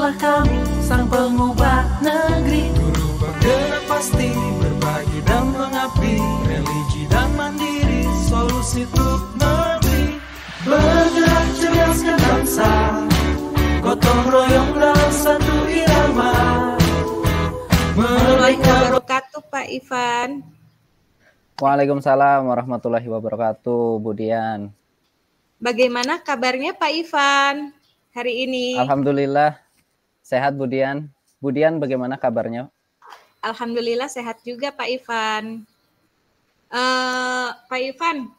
Ikutlah kami, sang pengubah negeri. Guru penggerak pasti, berbagi dan mengabdi. Religi dan mandiri, solusi untuk negeri. Bergerak cerdaskan bangsa, gotong royong dalam satu irama. Waalaikumsalam wabarakatuh Pak Ivan. Waalaikumsalam warahmatullahi wabarakatuh, Bu Dian. Bagaimana kabarnya Pak Ivan hari ini? Alhamdulillah sehat, Bu Dian. Bu Dian bagaimana kabarnya? Alhamdulillah sehat juga Pak Ivan. Pak Ivan,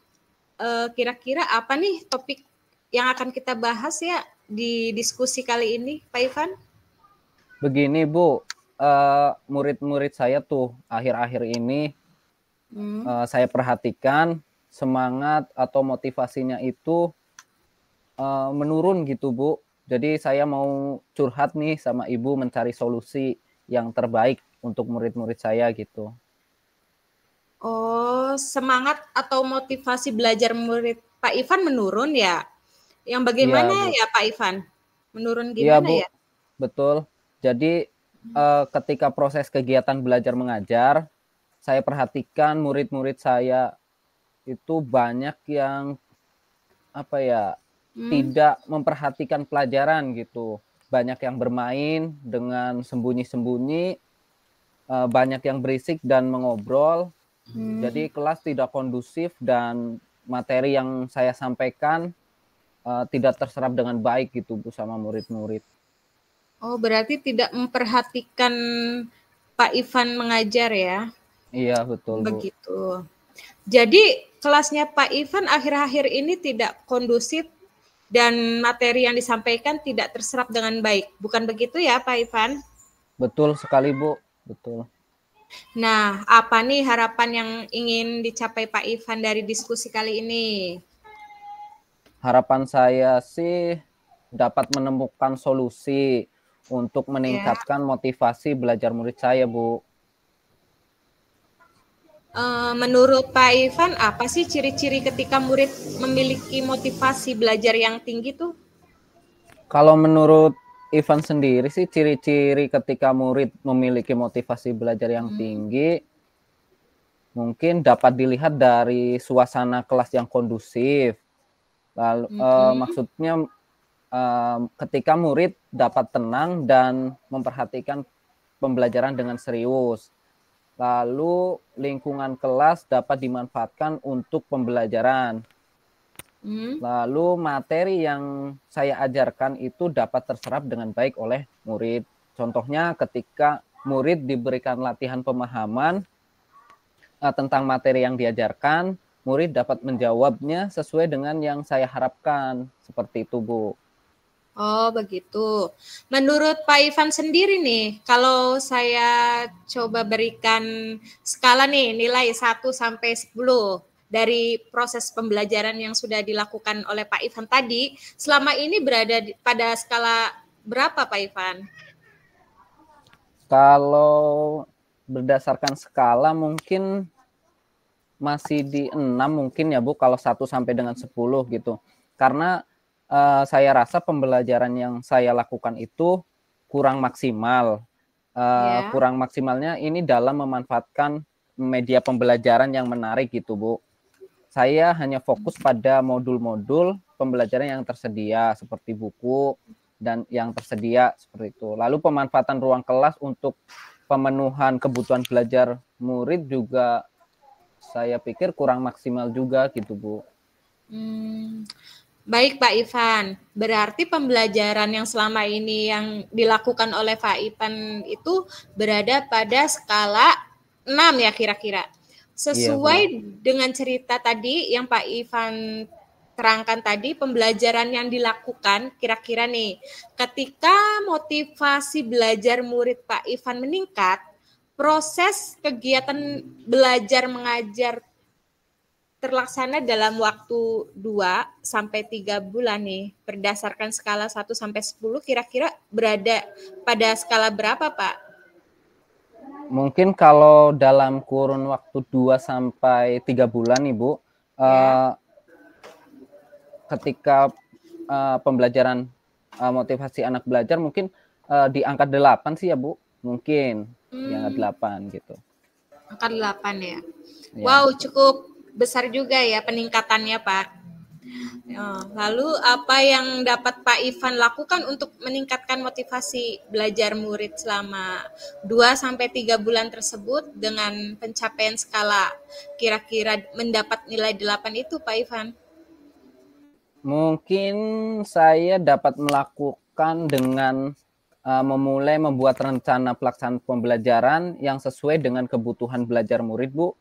kira-kira apa nih topik yang akan kita bahas ya di diskusi kali ini, Pak Ivan? Begini Bu, murid-murid saya tuh akhir-akhir ini saya perhatikan semangat atau motivasinya itu menurun gitu Bu. Jadi saya mau curhat nih sama Ibu mencari solusi yang terbaik untuk murid-murid saya gitu. Oh, semangat atau motivasi belajar murid Pak Ivan menurun ya? Yang bagaimana ya Pak Ivan? Menurun gimana ya? Betul. Jadi ketika proses kegiatan belajar mengajar, saya perhatikan murid-murid saya itu banyak yang tidak memperhatikan pelajaran gitu. Banyak yang bermain dengan sembunyi-sembunyi, banyak yang berisik dan mengobrol. Jadi kelas tidak kondusif dan materi yang saya sampaikan tidak terserap dengan baik gitu Bu sama murid-murid. Oh, berarti tidak memperhatikan Pak Ivan mengajar ya? Iya, betul Bu. Begitu. Jadi kelasnya Pak Ivan akhir-akhir ini tidak kondusif dan materi yang disampaikan tidak terserap dengan baik. Bukan begitu ya Pak Ivan? Betul sekali Bu, betul. Nah, apa nih harapan yang ingin dicapai Pak Ivan dari diskusi kali ini? Harapan saya sih dapat menemukan solusi untuk meningkatkan motivasi belajar murid saya, Bu. Menurut Pak Ivan, apa sih ciri-ciri ketika murid memiliki motivasi belajar yang tinggi tuh? Kalau menurut Ivan sendiri sih, ciri-ciri ketika murid memiliki motivasi belajar yang tinggi, mungkin dapat dilihat dari suasana kelas yang kondusif. Lalu maksudnya ketika murid dapat tenang dan memperhatikan pembelajaran dengan serius. Lalu lingkungan kelas dapat dimanfaatkan untuk pembelajaran. Lalu materi yang saya ajarkan itu dapat terserap dengan baik oleh murid. Contohnya ketika murid diberikan latihan pemahaman tentang materi yang diajarkan, murid dapat menjawabnya sesuai dengan yang saya harapkan. Seperti itu, Bu. Oh, begitu. Menurut Pak Ivan sendiri nih, kalau saya coba berikan skala nih, nilai 1 sampai 10 dari proses pembelajaran yang sudah dilakukan oleh Pak Ivan tadi, selama ini berada pada skala berapa Pak Ivan? Kalau berdasarkan skala mungkin masih di 6 mungkin ya Bu, kalau 1 sampai dengan 10 gitu. Karena saya rasa pembelajaran yang saya lakukan itu kurang maksimal. Kurang maksimalnya ini dalam memanfaatkan media pembelajaran yang menarik gitu Bu. Saya hanya fokus pada modul-modul pembelajaran yang tersedia seperti buku dan yang tersedia seperti itu. Lalu pemanfaatan ruang kelas untuk pemenuhan kebutuhan belajar murid juga saya pikir kurang maksimal juga gitu Bu. Baik Pak Ivan, berarti pembelajaran yang selama ini yang dilakukan oleh Pak Ivan itu berada pada skala 6 ya kira-kira. Sesuai dengan cerita tadi yang Pak Ivan terangkan tadi, pembelajaran yang dilakukan kira-kira nih, ketika motivasi belajar murid Pak Ivan meningkat, proses kegiatan belajar mengajar terlaksana dalam waktu 2 sampai 3 bulan nih, berdasarkan skala 1 sampai 10 kira-kira berada pada skala berapa, Pak? Mungkin kalau dalam kurun waktu 2 sampai 3 bulan nih, Bu, ketika pembelajaran motivasi anak belajar mungkin di angka 8 sih ya Bu, mungkin di angka 8 gitu. Angka 8 ya. Ya. Wow, cukup besar juga ya peningkatannya Pak. Lalu apa yang dapat Pak Ivan lakukan untuk meningkatkan motivasi belajar murid selama 2-3 bulan tersebut dengan pencapaian skala kira-kira mendapat nilai 8 itu Pak Ivan? Mungkin saya dapat melakukan dengan memulai membuat rencana pelaksanaan pembelajaran yang sesuai dengan kebutuhan belajar murid Bu,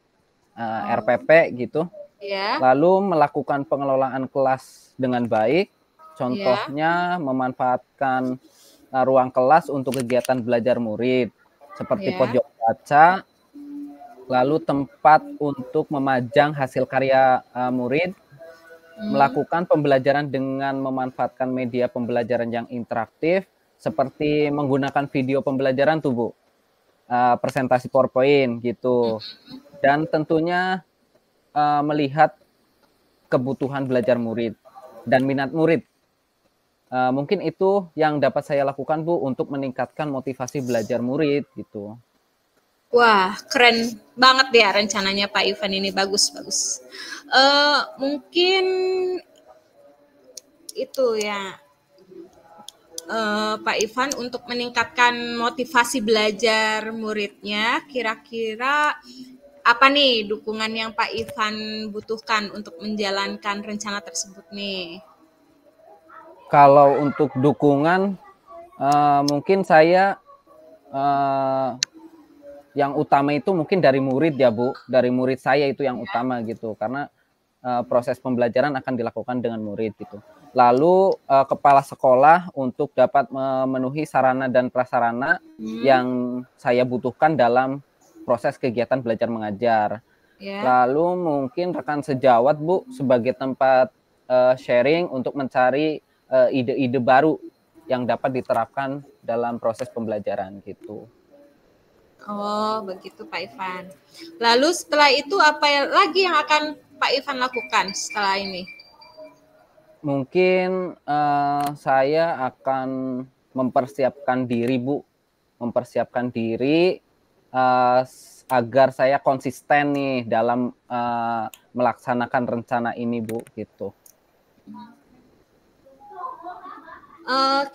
RPP gitu. Ya. Lalu melakukan pengelolaan kelas dengan baik, contohnya memanfaatkan ruang kelas untuk kegiatan belajar murid, seperti pojok baca, lalu tempat untuk memajang hasil karya murid, melakukan pembelajaran dengan memanfaatkan media pembelajaran yang interaktif, seperti menggunakan video pembelajaran tuh Bu, presentasi PowerPoint gitu, dan tentunya melihat kebutuhan belajar murid dan minat murid. Mungkin itu yang dapat saya lakukan Bu untuk meningkatkan motivasi belajar murid gitu. Wah, keren banget ya rencananya Pak Ivan ini, bagus. Mungkin itu ya Pak Ivan untuk meningkatkan motivasi belajar muridnya, kira-kira apa nih dukungan yang Pak Ivan butuhkan untuk menjalankan rencana tersebut nih? Kalau untuk dukungan, mungkin saya yang utama itu mungkin dari murid ya Bu, dari murid saya itu yang utama gitu, karena proses pembelajaran akan dilakukan dengan murid gitu. Lalu kepala sekolah untuk dapat memenuhi sarana dan prasarana yang saya butuhkan dalam proses kegiatan belajar mengajar. Lalu mungkin rekan sejawat Bu sebagai tempat sharing untuk mencari ide-ide baru yang dapat diterapkan dalam proses pembelajaran gitu. Oh, begitu Pak Ivan. Lalu setelah itu apa lagi yang akan Pak Ivan lakukan setelah ini? Mungkin saya akan mempersiapkan diri Bu, mempersiapkan diri agar saya konsisten nih dalam melaksanakan rencana ini Bu gitu.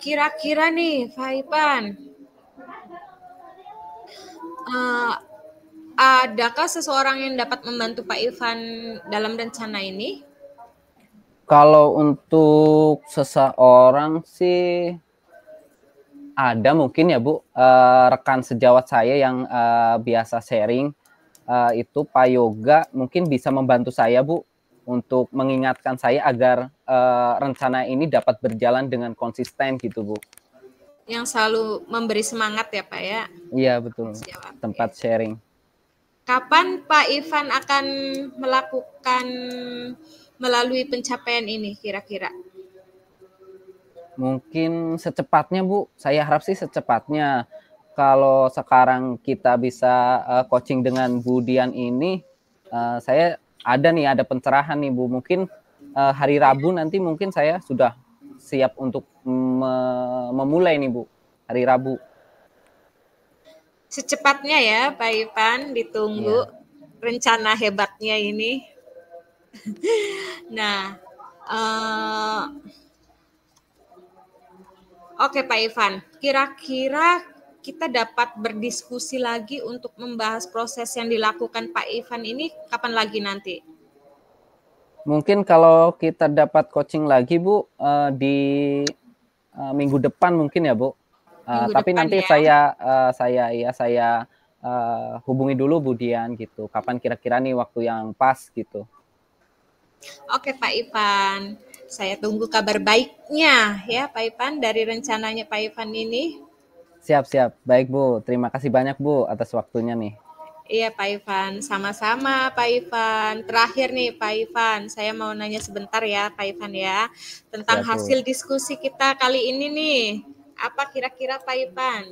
Kira-kira nih Pak Ivan, adakah seseorang yang dapat membantu Pak Ivan dalam rencana ini? Kalau untuk seseorang sih ada mungkin ya Bu, rekan sejawat saya yang biasa sharing itu Pak Yoga mungkin bisa membantu saya Bu untuk mengingatkan saya agar rencana ini dapat berjalan dengan konsisten gitu Bu. Yang selalu memberi semangat ya Pak ya? Iya betul, tempat sharing. Kapan Pak Ivan akan melakukan melalui pencapaian ini kira-kira? Mungkin secepatnya Bu, saya harap sih secepatnya. Kalau sekarang kita bisa coaching dengan Bu Dian ini, saya ada pencerahan nih Bu. Mungkin hari Rabu nanti mungkin saya sudah siap untuk memulai nih Bu, hari Rabu. Secepatnya ya Pak Ivan, ditunggu rencana hebatnya ini. Nah, oke Pak Ivan, kira-kira kita dapat berdiskusi lagi untuk membahas proses yang dilakukan Pak Ivan ini kapan lagi nanti? Mungkin kalau kita dapat coaching lagi Bu di minggu depan mungkin ya Bu. Tapi nanti ya. saya hubungi dulu Bu Dian gitu. Kapan kira-kira nih waktu yang pas gitu. Oke Pak Ivan, saya tunggu kabar baiknya ya Pak Ivan dari rencananya Pak Ivan ini. Siap. Baik Bu, terima kasih banyak Bu atas waktunya nih. Iya Pak Ivan, sama-sama Pak Ivan. Terakhir nih Pak Ivan, saya mau nanya sebentar ya Pak Ivan ya. Tentang hasil diskusi kita kali ini nih. Apa kira-kira Pak Ivan?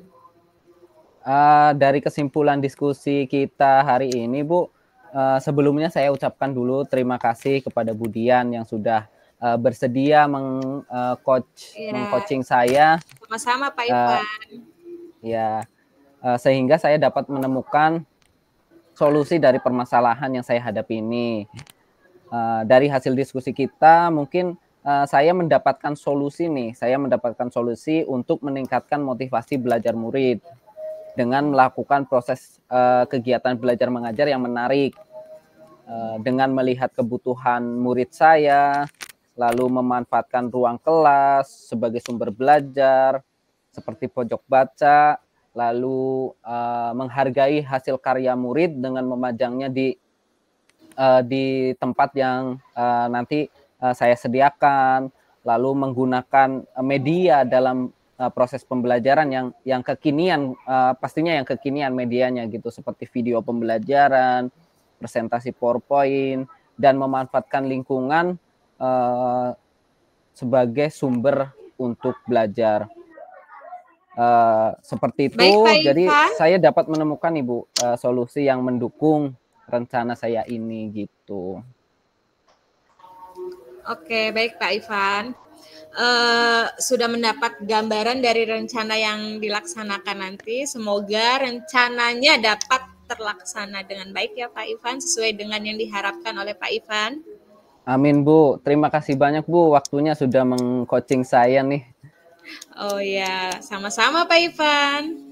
Dari kesimpulan diskusi kita hari ini Bu, sebelumnya saya ucapkan dulu terima kasih kepada Bu Dian yang sudah bersedia mengcoaching saya. Sama-sama Pak Ivan. Ya, sehingga saya dapat menemukan solusi dari permasalahan yang saya hadapi ini. Dari hasil diskusi kita, mungkin saya mendapatkan solusi nih. Saya mendapatkan solusi untuk meningkatkan motivasi belajar murid dengan melakukan proses kegiatan belajar mengajar yang menarik. Dengan melihat kebutuhan murid saya, lalu memanfaatkan ruang kelas sebagai sumber belajar, seperti pojok baca, lalu menghargai hasil karya murid dengan memajangnya di tempat yang nanti saya sediakan, lalu menggunakan media dalam proses pembelajaran yang kekinian, pastinya yang kekinian medianya gitu, seperti video pembelajaran, presentasi PowerPoint, dan memanfaatkan lingkungan sebagai sumber untuk belajar. Seperti itu. Baik, jadi saya dapat menemukan Ibu solusi yang mendukung rencana saya ini gitu. Oke, baik Pak Ivan. Sudah mendapat gambaran dari rencana yang dilaksanakan nanti. Semoga rencananya dapat terlaksana dengan baik ya Pak Ivan, sesuai dengan yang diharapkan oleh Pak Ivan. Amin Bu, terima kasih banyak Bu, waktunya sudah mengcoaching saya nih. Oh ya, sama-sama Pak Ivan.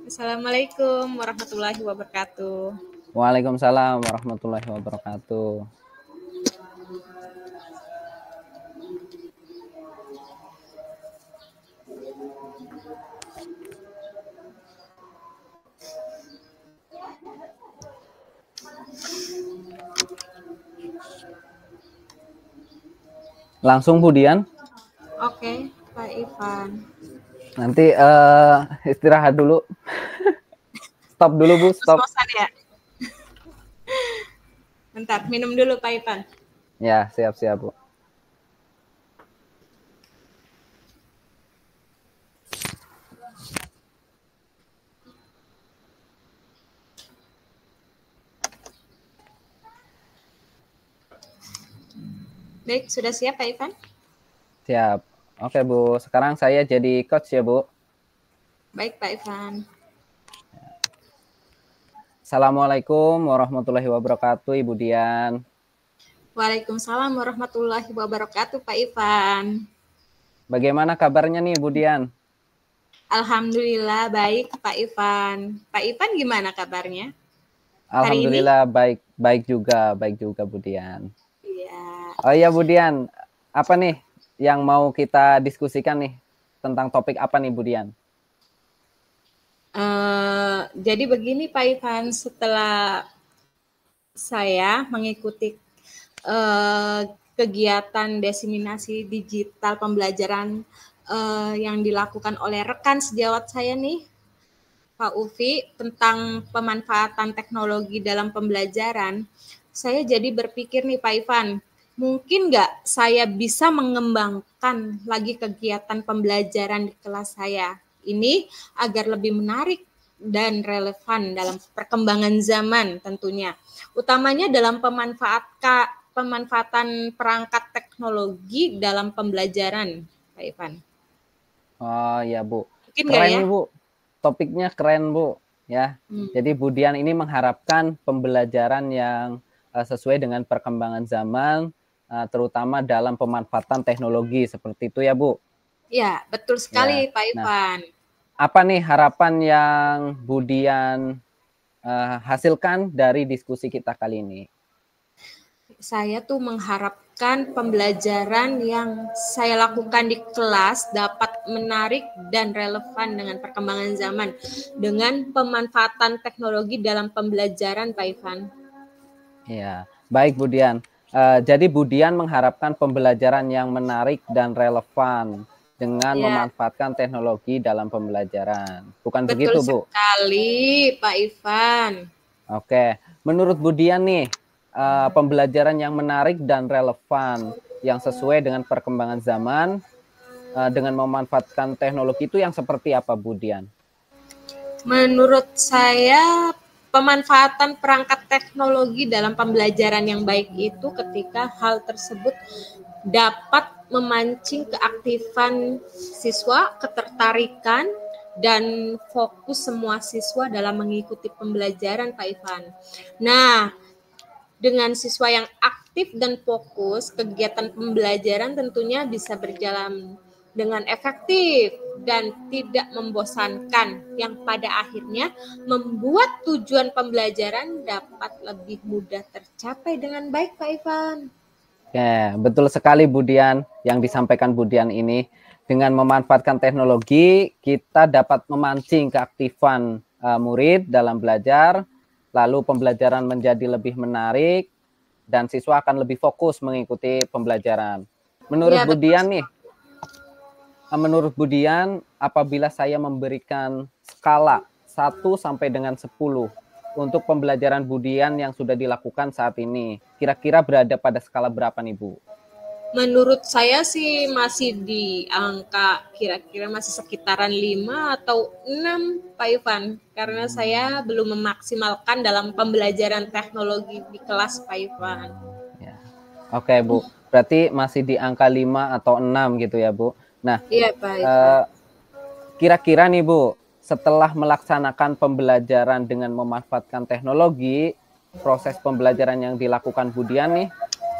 Assalamualaikum warahmatullahi wabarakatuh. Waalaikumsalam warahmatullahi wabarakatuh. Langsung Bu Dian. Oke, Pak Ivan. Nanti istirahat dulu. Stop dulu Bu, stop. Ya? Bentar, minum dulu Pak Ivan. Ya, siap-siap Bu. Baik, sudah siap Pak Ivan? Siap. Oke Bu, sekarang saya jadi coach ya Bu. Baik Pak Ivan. Assalamualaikum warahmatullahi wabarakatuh Ibu Dian. Waalaikumsalam warahmatullahi wabarakatuh Pak Ivan. Bagaimana kabarnya nih Ibu Dian? Alhamdulillah baik Pak Ivan. Pak Ivan gimana kabarnya? Alhamdulillah baik juga Bu Dian. Oh iya Bu Dian, apa nih yang mau kita diskusikan nih tentang topik apa nih Bu Dian? Jadi begini Pak Ivan, setelah saya mengikuti kegiatan diseminasi digital pembelajaran yang dilakukan oleh rekan sejawat saya nih, Pak Ufi, tentang pemanfaatan teknologi dalam pembelajaran, saya jadi berpikir nih Pak Ivan, mungkin nggak saya bisa mengembangkan lagi kegiatan pembelajaran di kelas saya ini agar lebih menarik dan relevan dalam perkembangan zaman tentunya. Utamanya dalam pemanfaatan perangkat teknologi dalam pembelajaran, Pak Ivan. Oh ya Bu, mungkin keren ya? nih Bu, topiknya keren Bu ya. Jadi Bu Dian ini mengharapkan pembelajaran yang sesuai dengan perkembangan zaman, terutama dalam pemanfaatan teknologi seperti itu ya Bu? Ya, betul sekali ya. Pak Ivan. Apa nih harapan yang Bu Dian hasilkan dari diskusi kita kali ini? Saya tuh mengharapkan pembelajaran yang saya lakukan di kelas dapat menarik dan relevan dengan perkembangan zaman dengan pemanfaatan teknologi dalam pembelajaran, Pak Ivan. Ya, baik Bu Dian. Jadi Bu Dian mengharapkan pembelajaran yang menarik dan relevan dengan memanfaatkan teknologi dalam pembelajaran. Bukan begitu, Bu? Betul sekali, Pak Ivan. Oke. Menurut Bu Dian nih, pembelajaran yang menarik dan relevan yang sesuai dengan perkembangan zaman dengan memanfaatkan teknologi itu yang seperti apa, Bu Dian? Menurut saya pemanfaatan perangkat teknologi dalam pembelajaran yang baik itu ketika hal tersebut dapat memancing keaktifan siswa, ketertarikan, dan fokus semua siswa dalam mengikuti pembelajaran, Pak Ivan. Nah, dengan siswa yang aktif dan fokus, kegiatan pembelajaran tentunya bisa berjalan dengan efektif dan tidak membosankan, yang pada akhirnya membuat tujuan pembelajaran dapat lebih mudah tercapai dengan baik, Pak Ivan. Ya, betul sekali Bu Dian yang disampaikan Bu Dian ini. Dengan memanfaatkan teknologi, kita dapat memancing keaktifan murid dalam belajar, lalu pembelajaran menjadi lebih menarik, dan siswa akan lebih fokus mengikuti pembelajaran. Menurut Bu Dian nih, menurut Bu Dian, apabila saya memberikan skala 1 sampai dengan 10 untuk pembelajaran Bu Dian yang sudah dilakukan saat ini, kira-kira berada pada skala berapa nih Bu? Menurut saya sih masih di angka kira-kira masih sekitaran 5 atau 6, Pak Ivan. Karena saya belum memaksimalkan dalam pembelajaran teknologi di kelas, Pak Ivan. Ya. Oke, Bu. Berarti masih di angka 5 atau 6 gitu ya, Bu. Nah, iya, Pak Ivan. Kira-kira nih, Bu, setelah melaksanakan pembelajaran dengan memanfaatkan teknologi, proses pembelajaran yang dilakukan Bu Dian nih,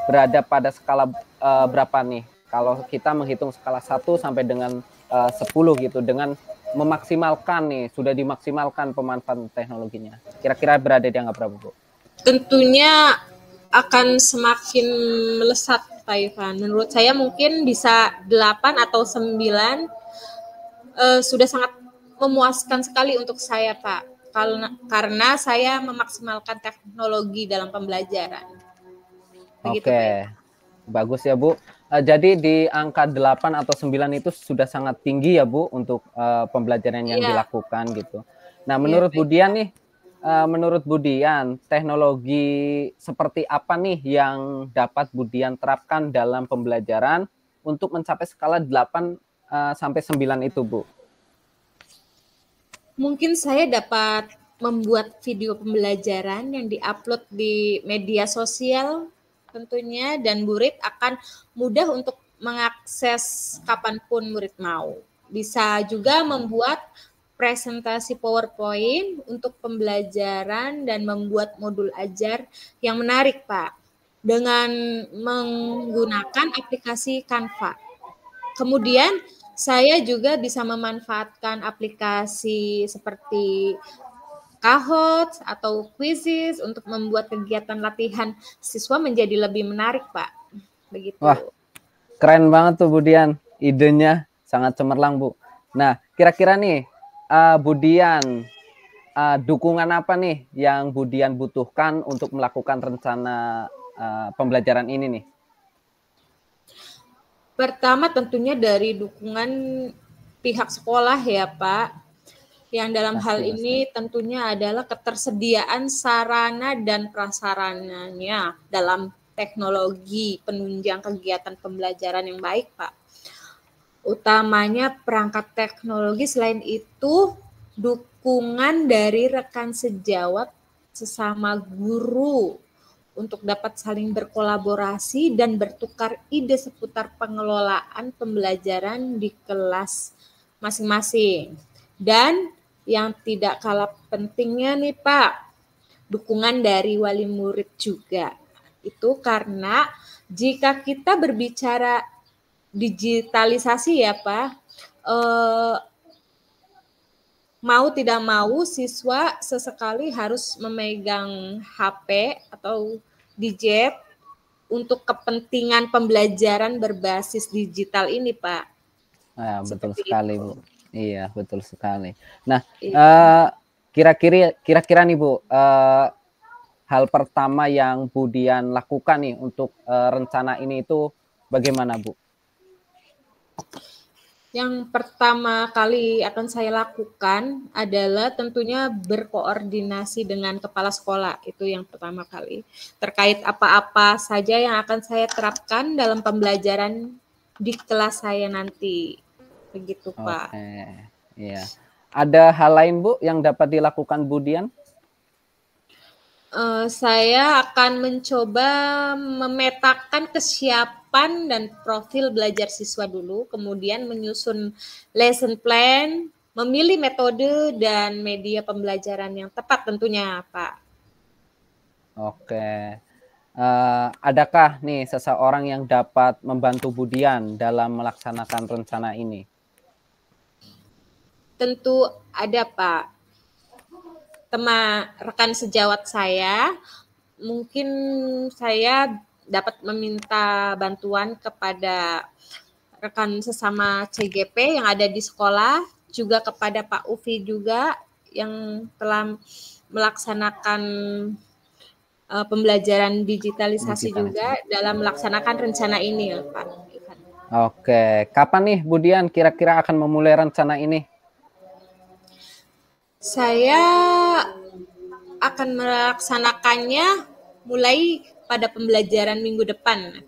berada pada skala berapa nih? Kalau kita menghitung skala 1 sampai dengan 10 gitu, dengan memaksimalkan nih, sudah dimaksimalkan pemanfaatan teknologinya. Kira-kira berada di angka berapa, Bu? Tentunya akan semakin melesat, Pak Ivan. Menurut saya mungkin bisa 8 atau 9, sudah sangat memuaskan sekali untuk saya, Pak. Karena saya memaksimalkan teknologi dalam pembelajaran. Begitu, Oke, bagus ya Bu. Jadi di angka 8 atau 9 itu sudah sangat tinggi ya Bu untuk pembelajaran yang dilakukan gitu. Nah, menurut Bu Dian nih, menurut Bu Dian, teknologi seperti apa nih yang dapat Bu Dian terapkan dalam pembelajaran untuk mencapai skala 8 sampai 9 itu, Bu? Mungkin saya dapat membuat video pembelajaran yang diupload di media sosial tentunya, dan murid akan mudah untuk mengakses kapanpun murid mau. Bisa juga membuat presentasi PowerPoint untuk pembelajaran dan membuat modul ajar yang menarik, Pak, dengan menggunakan aplikasi Canva. Kemudian saya juga bisa memanfaatkan aplikasi seperti Kahoot atau Quizizz untuk membuat kegiatan latihan siswa menjadi lebih menarik, Pak. Begitu. Wah, keren banget tuh Bu Dian. Idenya sangat cemerlang, Bu. Nah, kira-kira nih, Bu Dian, dukungan apa nih yang Bu Dian butuhkan untuk melakukan rencana pembelajaran ini nih? Pertama tentunya dari dukungan pihak sekolah ya, Pak. Yang dalam hal ini tentunya adalah ketersediaan sarana dan prasarananya dalam teknologi penunjang kegiatan pembelajaran yang baik, Pak. Utamanya perangkat teknologi, selain itu dukungan dari rekan sejawat sesama guru untuk dapat saling berkolaborasi dan bertukar ide seputar pengelolaan pembelajaran di kelas masing-masing. Dan yang tidak kalah pentingnya nih Pak, dukungan dari wali murid juga. Itu karena jika kita berbicara digitalisasi ya Pak, mau tidak mau siswa sesekali harus memegang HP atau gadget untuk kepentingan pembelajaran berbasis digital ini Pak. Betul sekali Bu. Iya, betul sekali. Nah, kira-kira nih Bu, hal pertama yang Bu Dian lakukan nih untuk rencana ini itu bagaimana Bu? Yang pertama kali akan saya lakukan adalah tentunya berkoordinasi dengan kepala sekolah. Itu yang pertama kali. Terkait apa-apa saja yang akan saya terapkan dalam pembelajaran di kelas saya nanti. Begitu, Pak. Iya. Ada hal lain Bu yang dapat dilakukan Bu Dian? Saya akan mencoba memetakan kesiapan dan profil belajar siswa dulu, kemudian menyusun lesson plan, memilih metode dan media pembelajaran yang tepat tentunya, Pak. Oke. Adakah nih seseorang yang dapat membantu Budian dalam melaksanakan rencana ini? Tentu ada, Pak. Rekan sejawat saya, mungkin saya dapat meminta bantuan kepada rekan sesama CGP yang ada di sekolah, juga kepada Pak Ufi juga yang telah melaksanakan pembelajaran digitalisasi juga dalam melaksanakan rencana ini, Pak Ivan. Oke, kapan nih Budian kira-kira akan memulai rencana ini? Saya akan melaksanakannya mulai pada pembelajaran minggu depan,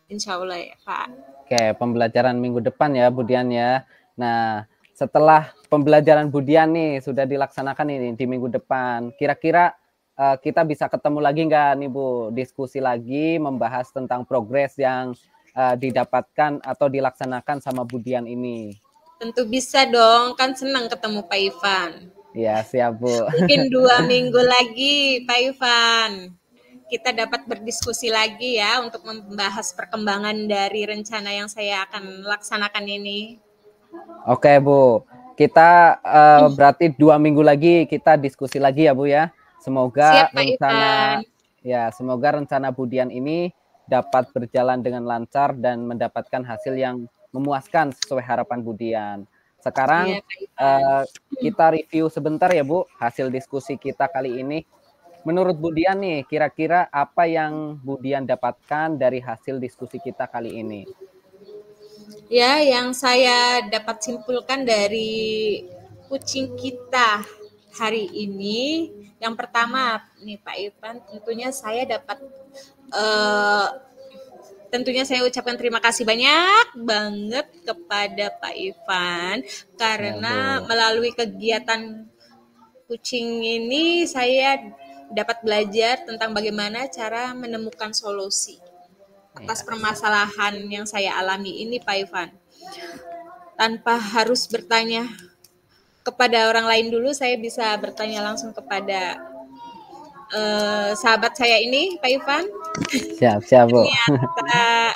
insya Allah ya Pak. Oke, pembelajaran minggu depan ya Budian ya. Nah, setelah pembelajaran Budian nih sudah dilaksanakan ini di minggu depan, kira-kira kita bisa ketemu lagi nggak nih Bu? Diskusi lagi, membahas tentang progres yang didapatkan atau dilaksanakan sama Budian ini. Tentu bisa dong, kan senang ketemu Pak Ivan. Ya, siap Bu. Mungkin 2 minggu lagi Pak Ivan. Kita dapat berdiskusi lagi ya untuk membahas perkembangan dari rencana yang saya akan laksanakan ini. Oke Bu, kita berarti 2 minggu lagi kita diskusi lagi ya Bu ya. Semoga Siap, Pak Ivan. Semoga rencana Budian ini dapat berjalan dengan lancar dan mendapatkan hasil yang memuaskan sesuai harapan Budian. Sekarang kita review sebentar ya Bu hasil diskusi kita kali ini. Menurut Budian nih, kira-kira apa yang Budian dapatkan dari hasil diskusi kita kali ini? Ya, yang saya dapat simpulkan dari kucing kita hari ini, yang pertama nih Pak Ivan, tentunya saya ucapkan terima kasih banyak banget kepada Pak Ivan karena melalui kegiatan kucing ini saya dapat belajar tentang bagaimana cara menemukan solusi atas permasalahan yang saya alami ini Pak Ivan. Tanpa harus bertanya kepada orang lain dulu, saya bisa bertanya langsung kepada sahabat saya ini, Pak Ivan. Siap Bu. Ternyata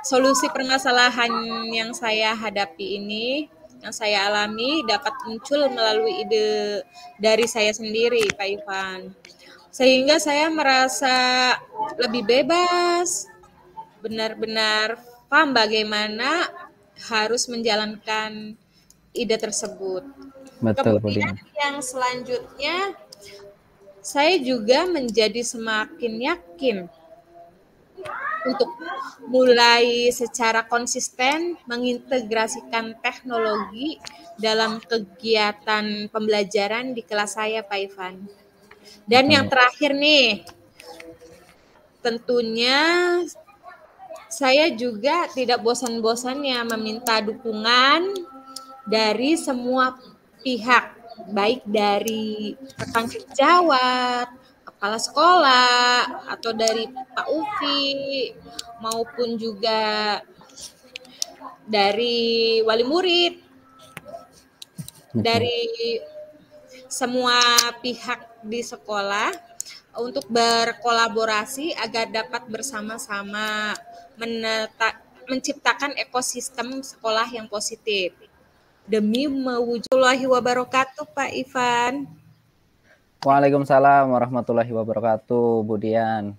solusi permasalahan yang saya hadapi ini, yang saya alami dapat muncul melalui ide dari saya sendiri, Pak Ivan. Sehingga saya merasa lebih bebas, benar-benar paham bagaimana harus menjalankan ide tersebut. Betul, Kemudian yang selanjutnya, saya juga menjadi semakin yakin untuk mulai secara konsisten mengintegrasikan teknologi dalam kegiatan pembelajaran di kelas saya, Pak Ivan. Dan yang terakhir nih, tentunya saya juga tidak bosan-bosannya meminta dukungan dari semua pihak, baik dari rekan sejawat, kepala sekolah, atau dari Pak Ufi, maupun juga dari wali murid, dari semua pihak di sekolah untuk berkolaborasi agar dapat bersama-sama menciptakan ekosistem sekolah yang positif. Demi mewujudillahi wabarakatuh, Pak Ivan. Waalaikumsalam warahmatullahi wabarakatuh, Budian.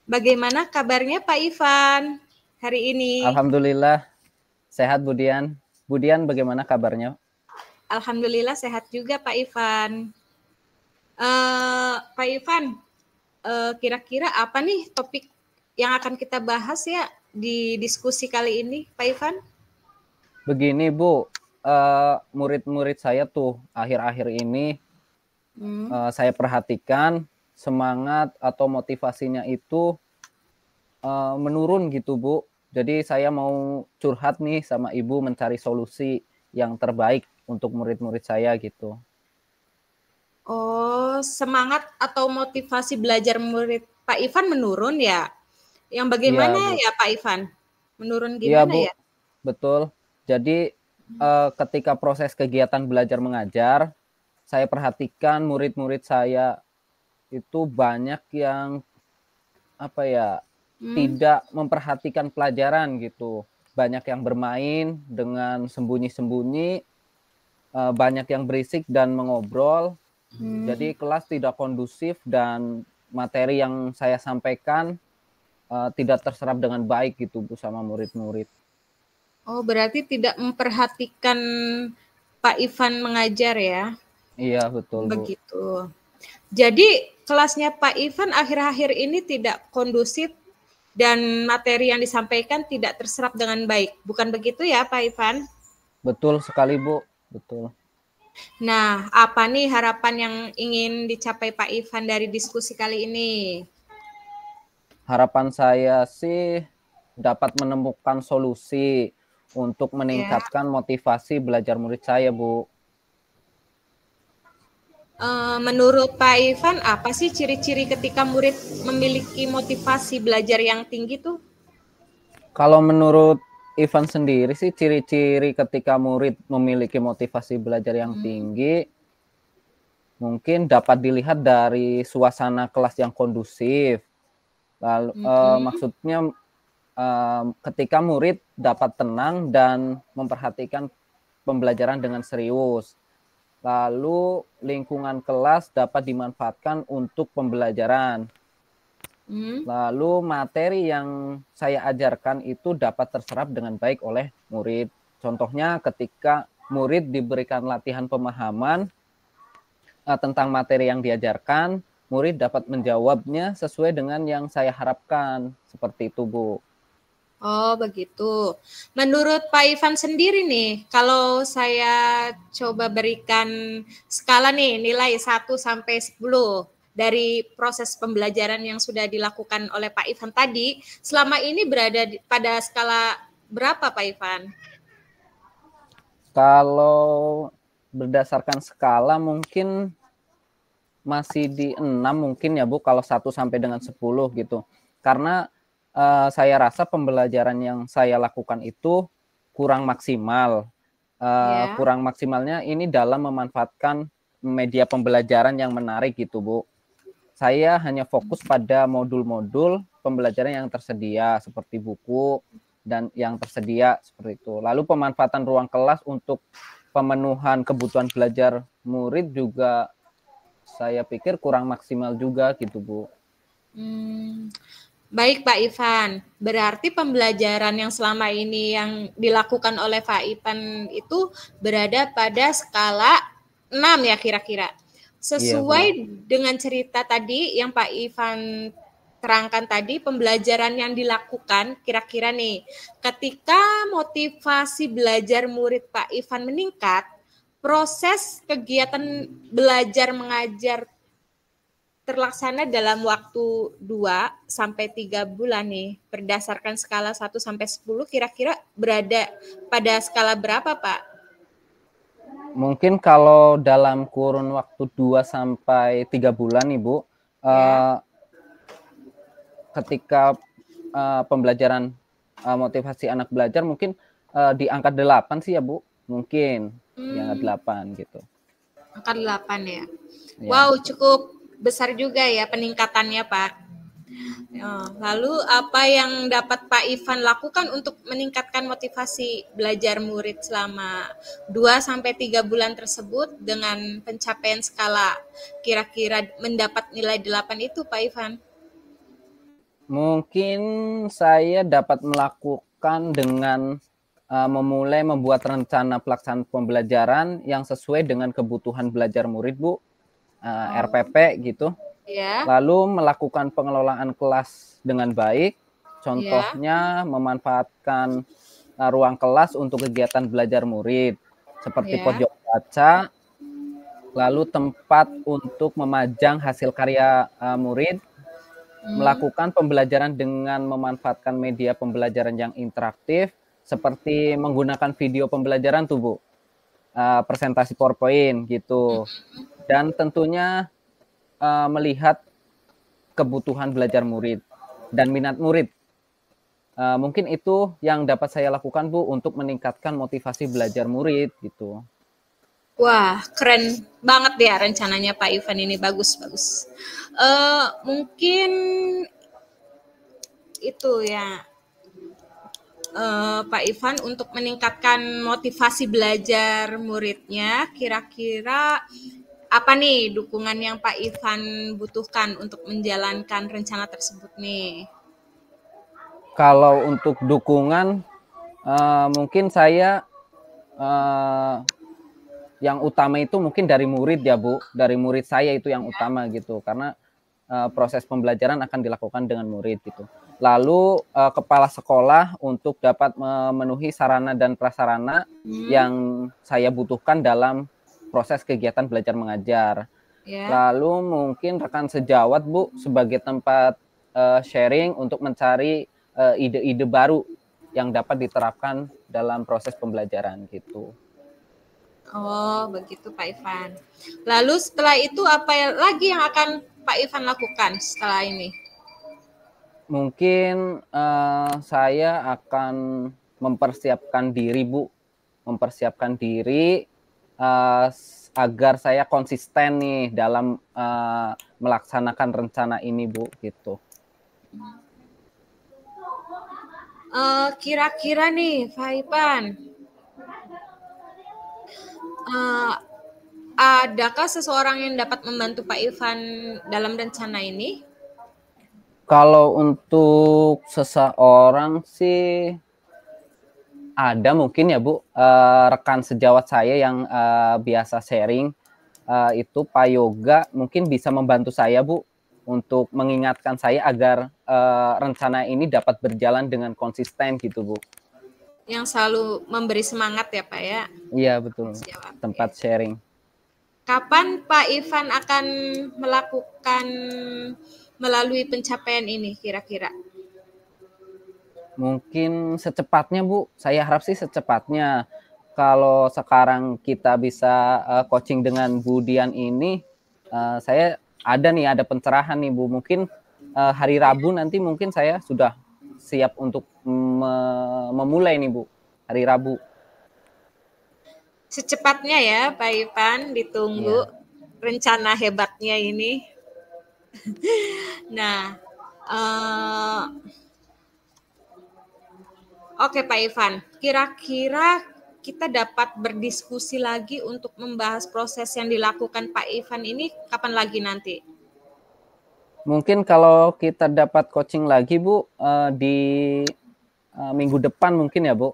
Bagaimana kabarnya Pak Ivan hari ini? Alhamdulillah sehat Budian. Budian bagaimana kabarnya? Alhamdulillah sehat juga Pak Ivan. Pak Ivan, kira-kira apa nih topik yang akan kita bahas ya di diskusi kali ini, Pak Ivan? Begini Bu, murid-murid saya tuh akhir-akhir ini saya perhatikan semangat atau motivasinya itu menurun gitu Bu. Jadi saya mau curhat nih sama Ibu mencari solusi yang terbaik untuk murid-murid saya gitu. Oh, semangat atau motivasi belajar murid Pak Ivan menurun ya? Yang bagaimana Iya, ya Pak Ivan? Menurun iya gimana Bu, ya? betul. Jadi ketika proses kegiatan belajar mengajar, saya perhatikan murid-murid saya itu banyak yang apa ya, tidak memperhatikan pelajaran gitu. Banyak yang bermain dengan sembunyi-sembunyi, banyak yang berisik dan mengobrol. Jadi kelas tidak kondusif dan materi yang saya sampaikan tidak terserap dengan baik gitu Bu sama murid-murid. Oh, berarti tidak memperhatikan Pak Ivan mengajar ya? Iya betul Bu. Begitu. Jadi kelasnya Pak Ivan akhir-akhir ini tidak kondusif dan materi yang disampaikan tidak terserap dengan baik. Bukan begitu ya Pak Ivan? Betul sekali Bu, betul. Nah, apa nih harapan yang ingin dicapai Pak Ivan dari diskusi kali ini? Harapan saya sih dapat menemukan solusi untuk Ya. meningkatkan motivasi belajar murid saya Bu. Menurut Pak Ivan, apa sih ciri-ciri ketika murid memiliki motivasi belajar yang tinggi tuh? Kalau menurut Ivan sendiri sih ciri-ciri ketika murid memiliki motivasi belajar yang tinggi mungkin dapat dilihat dari suasana kelas yang kondusif. Lalu maksudnya ketika murid dapat tenang dan memperhatikan pembelajaran dengan serius. Lalu lingkungan kelas dapat dimanfaatkan untuk pembelajaran. Lalu materi yang saya ajarkan itu dapat terserap dengan baik oleh murid. Contohnya ketika murid diberikan latihan pemahaman tentang materi yang diajarkan, murid dapat menjawabnya sesuai dengan yang saya harapkan. Seperti itu, Bu. Oh, begitu. Menurut Pak Ivan sendiri nih, kalau saya coba berikan skala nih, nilai 1 sampai 10 dari proses pembelajaran yang sudah dilakukan oleh Pak Ivan tadi, selama ini berada pada skala berapa Pak Ivan? Kalau berdasarkan skala mungkin masih di 6 mungkin ya Bu, kalau 1 sampai dengan 10 gitu. Karena saya rasa pembelajaran yang saya lakukan itu kurang maksimal. Kurang maksimalnya ini dalam memanfaatkan media pembelajaran yang menarik gitu Bu. Saya hanya fokus pada modul-modul pembelajaran yang tersedia seperti buku dan yang tersedia seperti itu. Lalu pemanfaatan ruang kelas untuk pemenuhan kebutuhan belajar murid juga saya pikir kurang maksimal juga gitu Bu. Baik Pak Ivan, berarti pembelajaran yang selama ini yang dilakukan oleh Pak Ivan itu berada pada skala 6 ya kira-kira. Sesuai dengan cerita tadi yang Pak Ivan terangkan tadi, pembelajaran yang dilakukan kira-kira nih, ketika motivasi belajar murid Pak Ivan meningkat, proses kegiatan belajar mengajar terlaksana dalam waktu 2 sampai 3 bulan nih. Berdasarkan skala 1 sampai 10 kira-kira berada pada skala berapa, Pak? Mungkin kalau dalam kurun waktu 2 sampai 3 bulan Ibu, ketika pembelajaran motivasi anak belajar mungkin di angka 8 sih ya Bu. Mungkin di angka 8 gitu. Angka 8 ya. Wow, cukup besar juga ya peningkatannya, Pak. Lalu apa yang dapat Pak Ivan lakukan untuk meningkatkan motivasi belajar murid selama 2 sampai 3 bulan tersebut dengan pencapaian skala kira-kira mendapat nilai 8 itu, Pak Ivan? Mungkin saya dapat melakukan dengan memulai membuat rencana pelaksanaan pembelajaran yang sesuai dengan kebutuhan belajar murid, Bu. RPP gitu. Lalu melakukan pengelolaan kelas dengan baik. Contohnya memanfaatkan ruang kelas untuk kegiatan belajar murid seperti pojok baca, lalu tempat untuk memajang hasil karya murid, melakukan pembelajaran dengan memanfaatkan media pembelajaran yang interaktif seperti menggunakan video pembelajaran tuh Bu, presentasi PowerPoint gitu. Dan tentunya melihat kebutuhan belajar murid dan minat murid. Mungkin itu yang dapat saya lakukan, Bu, untuk meningkatkan motivasi belajar murid gitu. Wah, keren banget ya rencananya Pak Ivan ini, bagus. Mungkin itu ya, Pak Ivan, untuk meningkatkan motivasi belajar muridnya, kira-kira apa nih dukungan yang Pak Ivan butuhkan untuk menjalankan rencana tersebut nih? Kalau untuk dukungan, mungkin saya yang utama itu mungkin dari murid ya, Bu. Dari murid saya itu yang utama gitu, karena proses pembelajaran akan dilakukan dengan murid gitu. Lalu kepala sekolah untuk dapat memenuhi sarana dan prasarana yang saya butuhkan dalam proses kegiatan belajar mengajar. Lalu mungkin rekan sejawat, Bu, sebagai tempat sharing untuk mencari ide-ide baru yang dapat diterapkan dalam proses pembelajaran gitu. Oh, begitu Pak Ivan. Lalu setelah itu apa lagi yang akan Pak Ivan lakukan setelah ini? Mungkin saya akan mempersiapkan diri, Bu. Mempersiapkan diri agar saya konsisten nih dalam melaksanakan rencana ini, Bu, gitu. Kira-kira nih, Pak Ivan, adakah seseorang yang dapat membantu Pak Ivan dalam rencana ini? Kalau untuk seseorang sih ada mungkin ya, Bu, rekan sejawat saya yang biasa sharing itu Pak Yoga mungkin bisa membantu saya, Bu, untuk mengingatkan saya agar rencana ini dapat berjalan dengan konsisten gitu, Bu. Yang selalu memberi semangat ya Pak ya? Iya, betul. Tempat sharing. Kapan Pak Ivan akan melakukan melalui pencapaian ini kira-kira? Mungkin secepatnya, Bu. Saya harap sih secepatnya. Kalau sekarang kita bisa coaching dengan Bu Dian ini, saya ada pencerahan nih, Bu. Mungkin hari Rabu nanti mungkin saya sudah siap untuk memulai nih, Bu. Hari Rabu. Secepatnya ya Pak Ivan, ditunggu rencana hebatnya ini. Nah, oke Pak Ivan, kira-kira kita dapat berdiskusi lagi untuk membahas proses yang dilakukan Pak Ivan ini kapan lagi nanti? Mungkin kalau kita dapat coaching lagi, Bu, di minggu depan mungkin ya, Bu.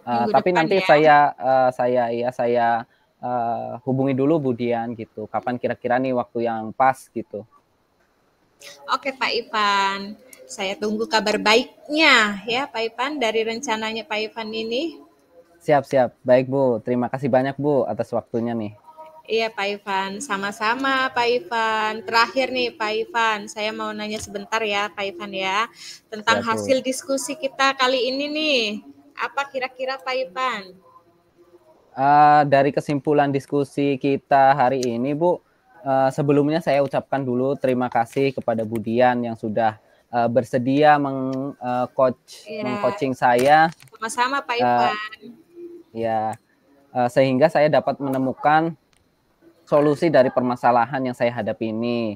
Tapi nanti ya. saya hubungi dulu Bu Dian gitu. Kapan kira-kira nih waktu yang pas gitu. Oke Pak Ivan, saya tunggu kabar baiknya ya Pak Ivan dari rencananya Pak Ivan ini. Siap. Baik, Bu. Terima kasih banyak, Bu, atas waktunya nih. Iya Pak Ivan, sama-sama Pak Ivan. Terakhir nih Pak Ivan, saya mau nanya sebentar ya Pak Ivan ya, tentang hasil diskusi kita kali ini nih. Apa kira-kira Pak Ivan? Dari kesimpulan diskusi kita hari ini, Bu, sebelumnya saya ucapkan dulu terima kasih kepada Bu Dian yang sudah bersedia meng-coaching saya. Sama-sama Pak Ivan. Sehingga saya dapat menemukan solusi dari permasalahan yang saya hadapi ini.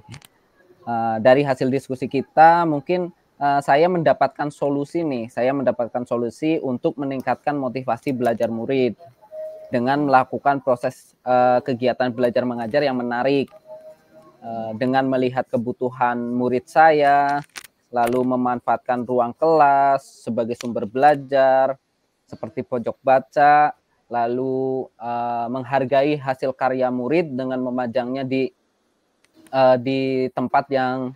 Dari hasil diskusi kita, mungkin saya mendapatkan solusi nih. Saya mendapatkan solusi untuk meningkatkan motivasi belajar murid dengan melakukan proses kegiatan belajar mengajar yang menarik. Dengan melihat kebutuhan murid saya, lalu memanfaatkan ruang kelas sebagai sumber belajar, seperti pojok baca, lalu menghargai hasil karya murid dengan memajangnya di tempat yang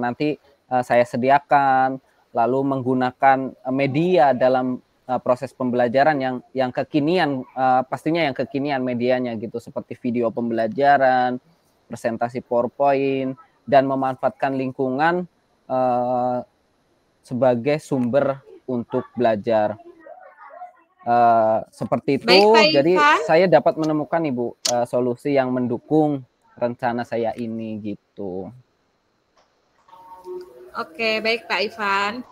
nanti saya sediakan, lalu menggunakan media dalam proses pembelajaran yang kekinian, pastinya yang kekinian medianya gitu, seperti video pembelajaran, presentasi PowerPoint, dan memanfaatkan lingkungan sebagai sumber untuk belajar. Seperti itu. Baik, jadi saya dapat menemukan Ibu solusi yang mendukung rencana saya ini gitu. Oke, baik Pak Ivan.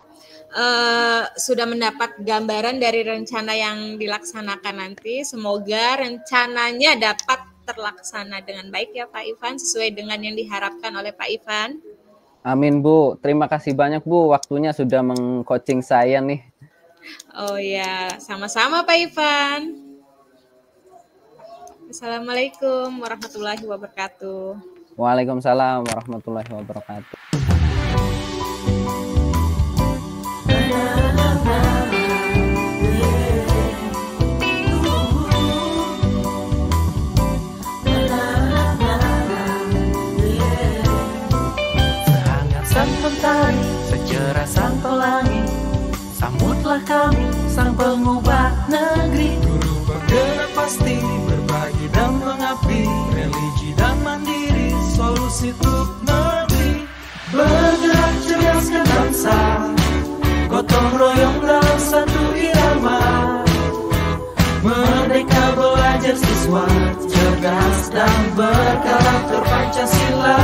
Sudah mendapat gambaran dari rencana yang dilaksanakan nanti. Semoga rencananya dapat terlaksana dengan baik ya Pak Ivan, sesuai dengan yang diharapkan oleh Pak Ivan. Amin Bu, terima kasih banyak Bu, waktunya sudah meng-coaching saya nih. Oh ya, sama-sama Pak Ivan. Assalamualaikum warahmatullahi wabarakatuh. Waalaikumsalam warahmatullahi wabarakatuh. Mentari, secerah sang pelangi, sambutlah kami sang pengubah negeri. Guru bergerak pasti, berbagi dan mengabdi, religi dan mandiri, solusi untuk negeri. Bergerak cerdaskan bangsa, gotong royong dalam satu irama. Merdeka belajar siswa, cerdas dan berkarakter Pancasila.